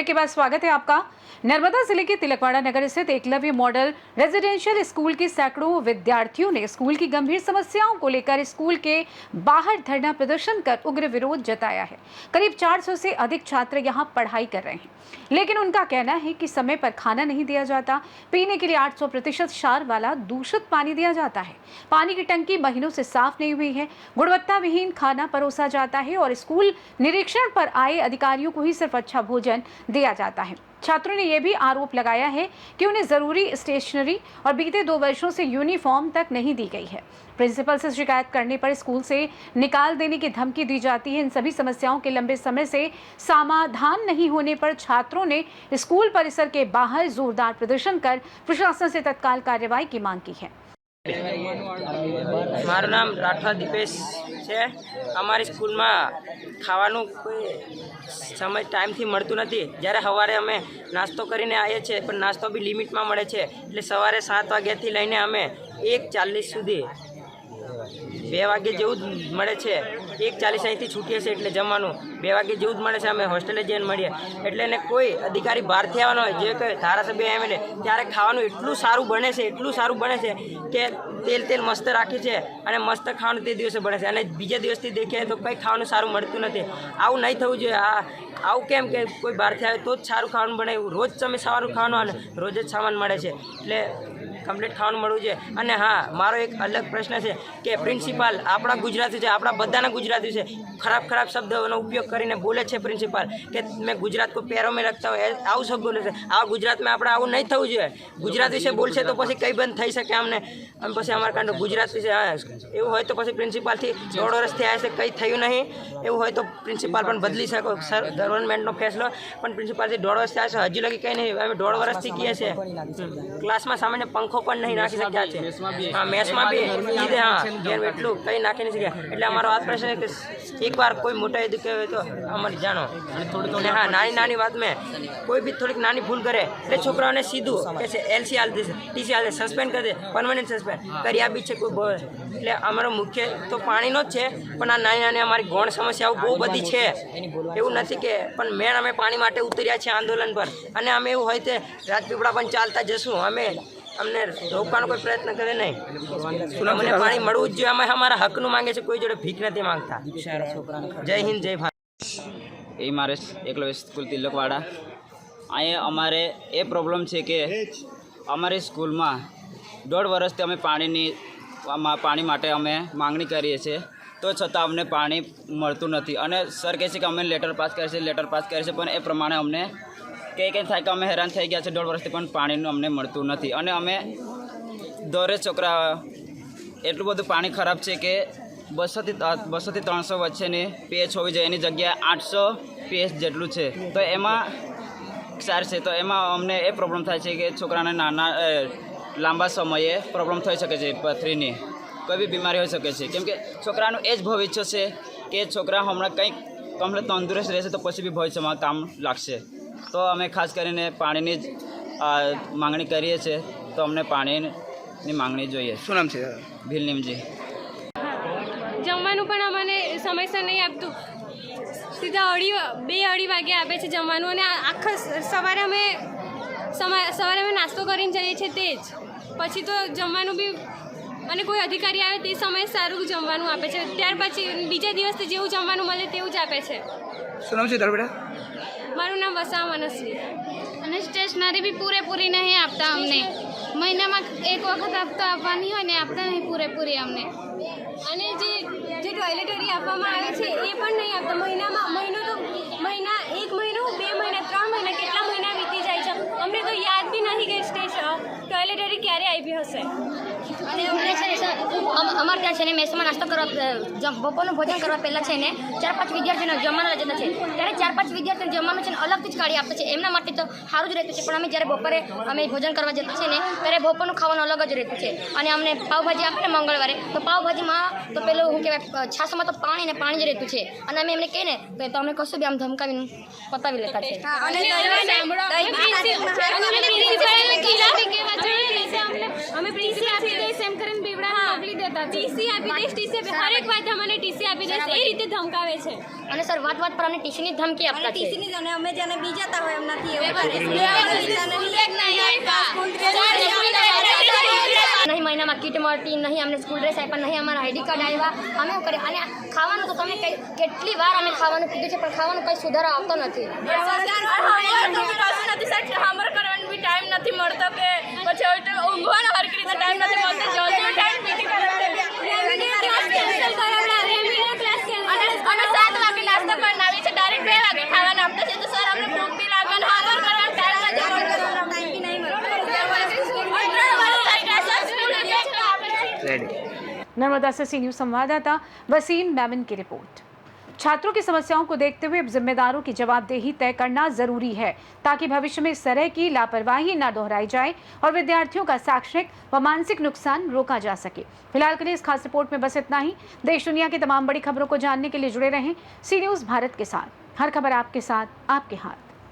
Break के बाद स्वागत है आपका। नर्मदा जिले के तिलकवाड़ा नगर स्थित एकलव्य मॉडल रेजिडेंशियल स्कूल के सैकड़ों विद्यार्थियों ने स्कूल की गंभीर समस्याओं को लेकर स्कूल के बाहर धरना प्रदर्शन कर उग्र विरोध जताया है। करीब 400 से अधिक छात्र यहां पढ़ाई कर रहे हैं, लेकिन उनका कहना है कि समय पर खाना नहीं दिया जाता। पीने के लिए 800% क्षार वाला दूषित पानी दिया जाता है। पानी की टंकी महीनों से साफ नहीं हुई है। गुणवत्ता विहीन खाना परोसा जाता है और स्कूल निरीक्षण पर आए अधिकारियों को ही सिर्फ अच्छा भोजन दिया जाता है। छात्रों ने यह भी आरोप लगाया है कि उन्हें जरूरी स्टेशनरी और बीते 2 वर्षों से यूनिफॉर्म तक नहीं दी गई है। प्रिंसिपल से शिकायत करने पर स्कूल से निकाल देने की धमकी दी जाती है। इन सभी समस्याओं के लंबे समय से समाधान नहीं होने पर छात्रों ने स्कूल परिसर के बाहर जोरदार प्रदर्शन कर प्रशासन से तत्काल कार्रवाई की मांग की है। मारू नाम राठवा दीपेश है। अमरी स्कूल में खावानुं कोई समय टाइम थी मळतुं नथी। ज्यारे सवारे अमे नास्तो करीने आवीए छीए पण नास्तो बी लिमिट में मळे छे। एटले सवारे 7 वाग्याथी लईने अमे 1:40 सुधी 2 वागे जेवुं ज मळे छे। 1:40 અહીંથી છૂટીએ છે એટલે જમવાનું 2 વાગે જેવું જ મળે છે। અમે હોસ્ટેલે જઈને મળીએ એટલે એને કોઈ અધિકારી બહારથી આવવાનો હોય જે કે ધારાસભ્ય એમએલએ ત્યારે ખાવાનું એટલું સારું બને છે કે તેલ મસ્ત રાખી છે અને મસ્ત ખાવાનું તે દિવસે બને છે અને બીજા દિવસથી દેખીએ તો કંઈ ખાવાનું સારું મળતું નથી। આવું નહીં થવું જોઈએ। આવું કેમ કે કોઈ બહારથી આવે તો જ સારું ખાવાનું બને? રોજ તમે સવારનું ખાવાનું અને રોજ જ સામાન મળે છે એટલે કમ્પ્લીટ ખાવાનું મળવું જોઈએ। અને હા, મારો એક અલગ પ્રશ્ન છે કે પ્રિન્સિપાલ આપણા ગુજરાતી છે, આપણા બધાના ગુજરાતી છે, ખરાબ શબ્દોનો ઉપયોગ કરીને બોલે છે પ્રિન્સિપાલ કે મેં ગુજરાત को पैरों में रखता हूँ, આવું શબ્દ બોલે છે। આ ગુજરાતમાં આપણે આવું નહીં થવું જોઈએ। ગુજરાત વિશે બોલશે તો પછી કંઈ બંધ થઈ શકે અમને અને પછી અમારા કાંડો ગુજરાત વિશે એવું હોય તો પછી પ્રિન્સિપાલથી 1.5 વર્ષથી આવે છે કંઈ થયું નહીં। એવું હોય તો પ્રિન્સિપાલ પણ બદલી શકો। સર ગવર્મેન્ટનો ફેસલો પણ પ્રિન્સિપાલથી 1.5 વર્ષથી આવે છે, હજી લગી કંઈ નહીં। અમે 1.5 વર્ષથી કહીએ છીએ ક્લાસમાં સામાન્ય पंखो पण नहीं नाखी शक्या छे। हाँ, मेसमां बी कीधे हाँ जेम एटलुं कंई नाखी नहीं शक्या। एटले अमारो आ प्रश्न है कि एक बार कोई मोटा अधिकारी हो तो अमने जाणो। અને હા, નાની વાત में कोई भी थोड़ी नानी भूल करे એટલે છોકરાઓને સીધું કે છે એલસી આલ દે, ટીસી આલ દે, સસ્પેન્ડ કરી દે, પરમનન્ટ સસ્પેન્ડ કરી આપી છે કોઈ બોલે। એટલે અમારો મુખ્ય તો પાણીનો જ છે પણ આ નાની અમારી ગૌણ સમસ્યાઓ બહુ બધી છે। એવું નથી કે પણ મેન અમે પાણી માટે ઉતર્યા છે આંદોलन પર અને અમે એવું હોય તે રાજપીપળા પણ ચાલતા જશું। અમે अमने रोकવાનો કોઈ પ્રયત્ન કરે નહીં। અમને પાણી મળવું જ જોઈએ। અમે અમારા હકનું માંગે છે, કોઈ જોડે ભીખ નથી માંગતા। જય હિન્દ, જય ભારત। એ મારે એકલવ્ય સ્કૂલ તિલકવાડા। અહીંયા અમારે એ પ્રોબ્લેમ છે કે અમારી સ્કૂલમાં 1.5 વર્ષથી અમે પાણી માટે અમે માંગણી કરીએ છીએ તો છતાં અમને પાણી મળતું નથી અને સર કહે છે કે અમે લેટર પાસ કરીએ છીએ પણ એ પ્રમાણે અમને કંઈ થાય કે અમે હેરાન થઈ ગયા છે। 1.5 વર્ષથી પણ પાણીનું અમને મળતું નથી અને અમે દોરે છોકરા એટલું બધું પાણી ખરાબ છે કે 200 થી 300 વચ્ચેની પીએચ હોવી જોઈએ, એની જગ્યાએ 800 પીએચ જેટલું છે। તો એમાં ક્ષાર છે, તો એમાં અમને એ પ્રોબ્લેમ થાય છે કે છોકરાને લાંબા સમયે પ્રોબ્લેમ થઈ શકે છે, પથરીની કોઈ બી બીમારી હોઈ શકે છે કેમ કે છોકરાનું એ જ ભવિષ્ય છે કે છોકરા હમણાં કંઈક કમ્પ્લીટ તંદુરસ્ત રહેશે તો પછી બી ભવિષ્યમાં કામ લાગશે। તો અમે ખાસ કરીને પાણીની જ માંગણી કરીએ છીએ। તો અમને પાણીની માંગણી જોઈએ। શું નામ છે? ભીલનીમજી। જમવાનું પણ અમને સમયસર નહીં આપતું। સીધા 2-2:30 વાગે આપે છે જમવાનું અને આખા સવારે અમે નાસ્તો કરીને જઈએ છીએ તે જ પછી તો જમવાનું બી અને કોઈ અધિકારી આવે તે સમયે સારું જમવાનું આપે છે, ત્યાર પછી બીજા દિવસથી જેવું જમવાનું મળે તેવું જ આપે છે। શું નામ છે તારું બેટા? મારું નામ વસા મનસ્વી। અને સ્ટેશનરી બી પૂરેપૂરી નહીં આપતા અમને। મહિનામાં એક વખત આપવાની હોય ને આપતા નહીં પૂરેપૂરી અમને। અને જે ટોયલેટરી આપવામાં આવે છે એ પણ નહીં આપતા। મહિના 1 મહિનો 2 મહિના 3 મહિના કેટલા મહિના વીતી જાય છે, અમને તો યાદ બી નથી કે ટોયલેટરી ક્યારે આવી હશે। અને અમને છે ને સર અમારે ત્યાં છે ને મેસમાં નાસ્તો કરવા બપોરનું ભોજન કરવા પહેલાં છે ને 4-5 વિદ્યાર્થીઓને જમવાના જતા છે, ત્યારે 4-5 વિદ્યાર્થીઓને જમવાનું છે ને અલગથી જ કાઢી આપતા છે। એમના માટે તો સારું જ રહેતું છે પણ અમે જ્યારે બપોરે અમે ભોજન કરવા જતા છે ને ત્યારે બપોરનું ખાવાનું અલગ જ રહેતું છે। અને અમને પાવભાજી આપે ને મંગળવારે તો પાવભાજીમાં તો પેલું શું કહેવાય છાશમાં તો પાણી જ રહેતું છે અને અમે એમને કહીએ ને તો અમને કશું બી આમ ધમકાવીને પતાવી લેતા છે। અમે પ્રિન્સિપલ આપી દઈશ એમ કરીને બીવડાને મોકલી દેતા ટીસી આપી દઈશ ટીસી આપી હરેક વાત અમને ટીસી આપી દઈશ એ રીતે ધમકાવે છે અને સર વાત પર અમને ટીસીની ધમકી આપતા છે અને અમે જેને બીજાતા હોય એમનાથી નહીં મહિનામાં કીટ મળતી નહીં અમને સ્કૂલ ડ્રેસ આપ્યા નહીં અમારા આઈડી કાર્ડ આવ્યા અમે શું કરીએ અને ખાવાનું તો તમે કેટલી વાર અમે ખાવાનું કીધું છે પણ ખાવાનું કંઈ સુધારો આવતો નથી કરવાનો બી ટાઈમ નથી મળતો કે પછી ઊંઘવાનો હરકી રીતે ટાઈમ નથી મળતો જલ્દી ટાઈમ પીટી અને 7 વાગે નાસ્તો કરીને આવી છે ડાયરેક્ટ 2 વાગે ખાવાનું આપતા છે તો સર અમને ભૂખ બી લાગે અને હોમવર્ક કરવાનો ટાઈમ નથી नर्मदा से सी न्यूज संवाददाता वसीम मेमन की रिपोर्ट। छात्रों की समस्याओं को देखते हुए अब जिम्मेदारों की जवाबदेही तय करना जरूरी है ताकि भविष्य में इस तरह की लापरवाही न दोहराई जाए और विद्यार्थियों का शैक्षणिक व मानसिक नुकसान रोका जा सके। फिलहाल के लिए इस खास रिपोर्ट में बस इतना ही। देश दुनिया की तमाम बड़ी खबरों को जानने के लिए जुड़े रहें सी न्यूज भारत के साथ। हर खबर आपके साथ, आपके हाथ।